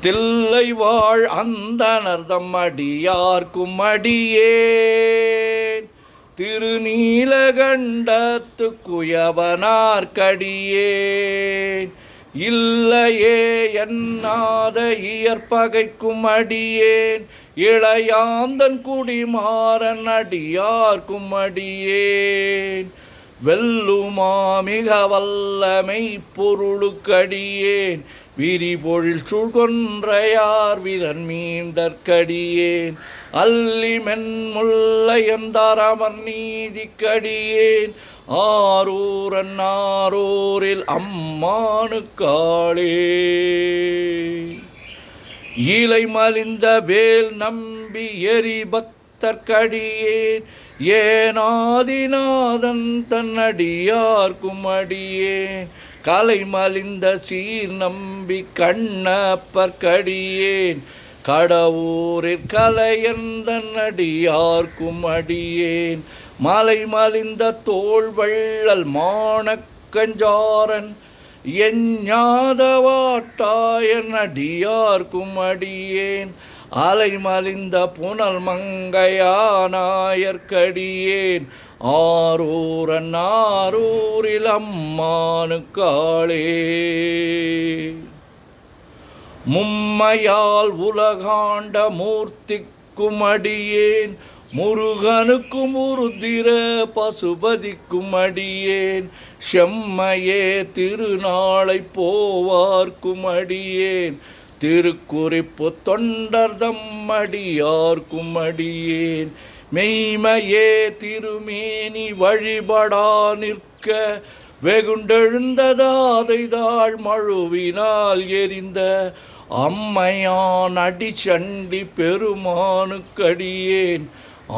தில்லை வாழ் அந்தணர்தம் அடியார்க்கும் அடியேன் திருநீலகண்டத்து குயவனார்க்கடியேன் இல்லையே என்னாத இயற்பகைக்கும் அடியேன் இளையாந்தன் குடிமாறன் அடியார்க்கும் அடியேன் வெல்லுமா மிக வல்லமை பொருளுக்கடியேன் விரிபொழில் சூழ்கொன்றையார் விரன் மீண்டற்கடியேன் அல்லி மென்முல்லையந்தாரமர் நீதிக்கடியேன் ஆரூரன் ஆரூரில் அம்மானுக்காளே ஈலை மலிந்த வேல் நம்பி எரிபக்தற்கடியேன் ஏனாதிநாதன் தன்னடியார்க்கும் அடியேன் கலை மலிந்த சீர் நம்பி கண்ணப்பற்கடியேன் கடவுரிற் கலையந்தன் அடியார்க்கும் அடியேன் மலை மலிந்த தோள் வள்ளல் மானக்கஞ்சாரன் எஞ்ஞாதவாட்டாயன் அடியார்க்கும் அடியேன் அலை மலிந்த புனல் மங்கையானாயற்கடியேன் ஆரூரன் ஆரூரில் அம்மானுக்காளே மும்மையால் உலகாண்ட மூர்த்திக்கும் அடியேன் முருகனுக்கும் உருதிர பசுபதிக்கும் அடியேன் செம்மையே திருநாளை போவார்க்கும் அடியேன் திருக்குறிப்பு தொண்டர்தம் அடியார்க்கும் அடியேன் மெய்மையே திருமேனி வழிபடா நிற்க வெகுண்டெழுந்ததாதைதாள் மழுவினால் எரிந்த அம்மையான் அடிச்சண்டி பெருமானுக்கடியேன்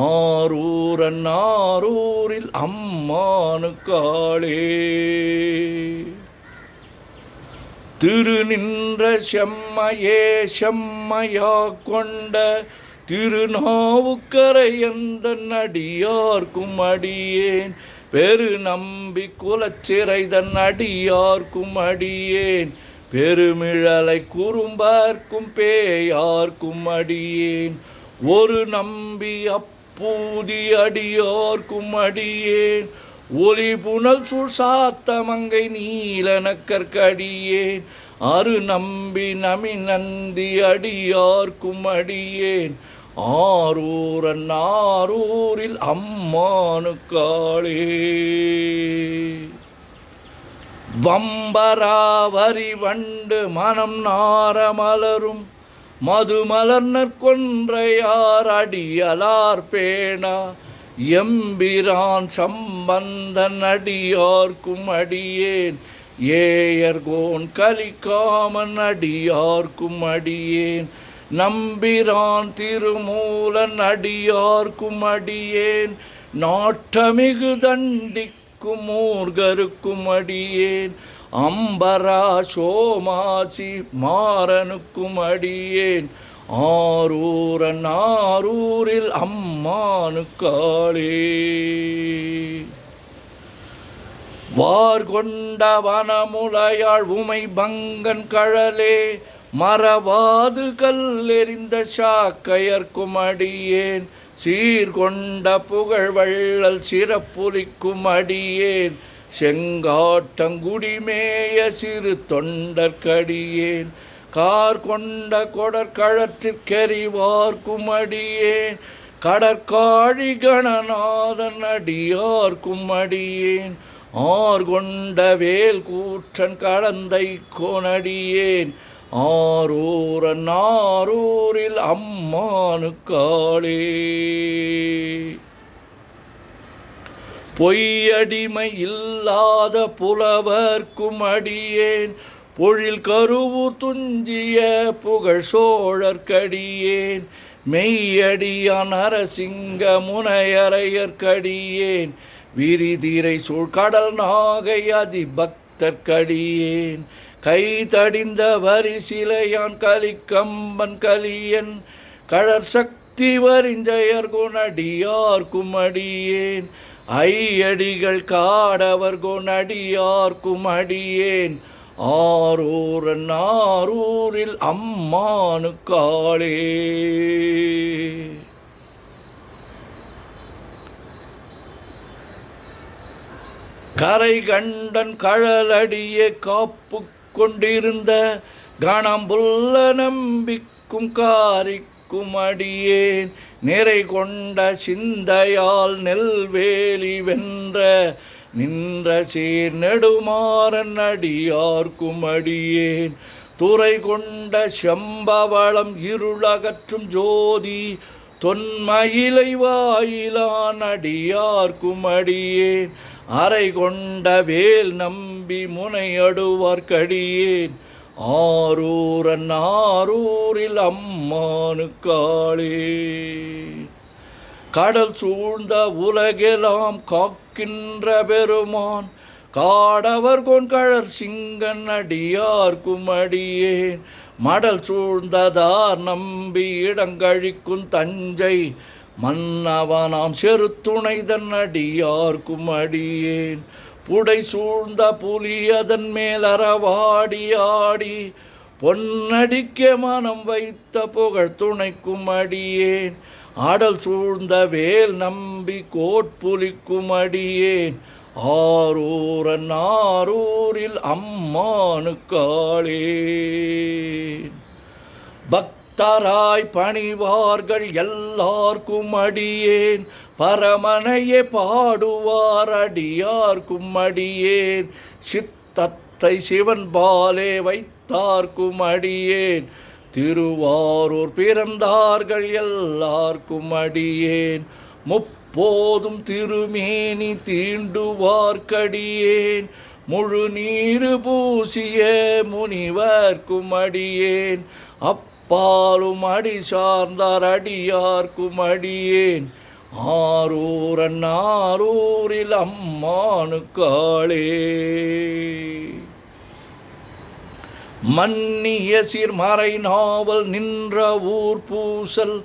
ஆரூரன் ஆரூரில் அம்மானுக்காளே திருநின்ற செம்மையே செம்மையா கொண்ட திருநாவுக்கரையந்தன் அடியார்க்கும் அடியேன் பெரு நம்பி குலச்சிறைதன் அடியார்க்கும் அடியேன் பெருமிழலை குறும்பார்க்கும் பேயார்க்கும் அடியேன் ஒரு நம்பி அப்பூதி அடியார்க்கும் அடியேன் ஒளி புனல் சுசாத்த மங்கை நீலனக்கற்கடியேன் அரு நம்பி நமி நந்தி அடியார்க்கும் அடியேன் ஆரூரன் ஆரூரில் அம்மானுக்காளே வம்பராவரி வண்டு மனம் நாரமலரும் மதுமலர்னர் கொன்றையார் அடியலார் பேணா எம்பிரான் சம்பந்தன் அடியார்க்கும் அடியேன் ஏயர்கோன் கலிக்காமன் அடியார்க்கும் அடியேன் நம்பிரான் திருமூலன் அடியார்க்கும் அடியேன் நாட்டமிகு தண்டிக்கும் மூர்கருக்கும் அடியேன் அம்பரா சோமாசி மாறனுக்கும் அடியேன் ஆரூரன் ஆரூரில் அம்மானுக்காளே வார்கொண்ட வனமுலையாள் உமை பங்கன் கழலே மறவாது கல்லெறிந்த சாக்கையர்க்கும் அடியேன் சீர்கொண்ட புகழ் வள்ளல் சிறப்புலிக்கும் அடியேன் செங்காட்டங்குடிமேய சிறு தொண்டற்கடியேன் கார் கொண்ட கொடற்கழற்றிற்கெறிவார்க்கும் அடியேன் கடற்காழி கணநாதன் அடியார்க்கும் அடியேன் ஆர்கொண்ட வேல் கூற்றன் கடந்தை கோனடியேன் ஆரூரன் ஆரூரில் அம்மானுக்காளே பொய்யடிமை இல்லாத புலவர்க்கும் அடியேன் பொழில் கருவூர் துஞ்சிய புகழ் சோழர்க்கடியேன் மெய்யடியான் நரசிங்க முனையரையர்க்கடியேன் விரிதிரை சூழ்கடல் நாகை அதிபக்தர்க்கடியேன் கை தடிந்த வரிசிலையான் கலிக்கம்பன் கலியன் கழற் சக்தி வரிஞ்சயர் குணடியார்க்கும் அடியேன் ஐயடிகள் காடவர் குணடியார்க்கும் அடியேன் ஆரூரன் ஆரூரில் அம்மானுக்காளே. கரை கண்டன் கழலடியே காப்பு கொண்டிருந்த கணம்புள்ள நம்பிக்கும் காரிக்கும் அடியேன் நிறை கொண்ட சிந்தையால் நெல்வேலி வென்ற நின்ற சீர் நெடுமாறன் அடியார்க்கும் அடியேன் துறை கொண்ட செம்பவளம் இருளகற்றும் ஜோதி தொன்மயிலை வாயிலான் அடியார்க்கும் அடியேன் அறை கொண்ட வேல் நம்பி முனையடுவார்க்கடியேன் ஆரூரன் ஆரூரில் அம்மானுக்காளே. கடல் சூழ்ந்த உலகெல்லாம் காக்கின்ற பெருமான் காடவர் கொன்கழற் சிங்கன் அடியார்க்கும் அடியேன் மடல் சூழ்ந்ததார் நம்பி இடங்கழிக்கும் தஞ்சை மன்னவனாம் செருத்துணைதன் அடியார்க்கும் அடியேன் புடை சூழ்ந்த புலி அதன் மேல் அறவாடி ஆடி பொன்னடிக்க மனம் வைத்த புகழ் துணைக்கும் அடியேன் ஆடல் சூழ்ந்த வேல் நம்பி கோட்புலிக்கும் அடியேன் ஆரூரன் ஆரூரில் அம்மானுக்காளே. பக்தராய் பணிவார்கள் எல்லார்க்கும் அடியேன் பரமனையே பாடுவார் அடியார்க்கும் அடியேன் சித்தத்தை சிவன் பாலே வைத்தார்க்கும் அடியேன் திருவாரூர் பிறந்தார்கள் எல்லார்க்கும் அடியேன் முப்போதும் திருமேனி தீண்டுவார்க்கடியேன் முழு நீரு பூசிய முனிவர்க்கும் அடியேன் அப்பாலும் அடி சார்ந்தார் அடியார்க்கும் அடியேன் ஆரூரன் ஆரூரில் அம்மானுக்காளே. மன்னிய சீர்மறை நாவல் நின்ற ஊர் பூசல்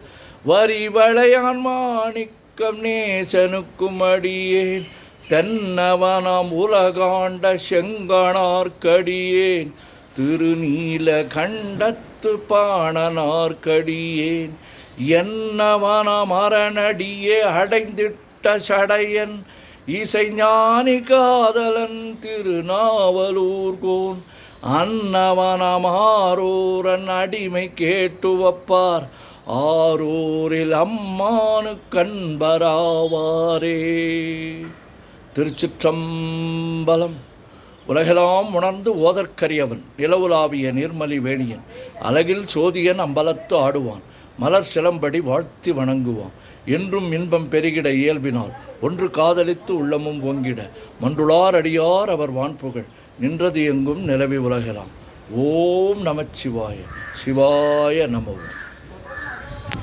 வரிவளையான் மாணிக்கம் நேசனுக்கும் அடியேன் தென்னவனாம் உலகாண்ட செங்கணார்க்கடியேன் திருநீல கண்டத்து பாணனார்க்கடியேன் என்னவனாம் அரணடியே அடைந்திட்ட சடையன் இசைஞானி காதலன் திருநாவலூர்கோன் அன்னவனாம் ஆரூரன் அடிமை கேட்டு வப்பார் ஆரூரில் அம்மானு கண்பராவாரே. திருச்சிற்றம்பலம். உலகெல்லாம் உணர்ந்து ஓதற்கரியவன் நிலவுலாவிய நீர்மலி வேணியன் அழகில் சோதியன் அம்பலத்து ஆடுவான் மலர் சிலம்படி வாழ்த்தி வணங்குவான் என்றும் இன்பம் பெருகிட இயல்பினால் ஒன்று காதலித்து உள்ளமும் ஓங்கிட மன்றுளார் அடியார் அவர் வான்புகழ் நின்றது எங்கும் நிலவி உலகெல்லாம். ஓம் நமச்சிவாய சிவாய நமோ.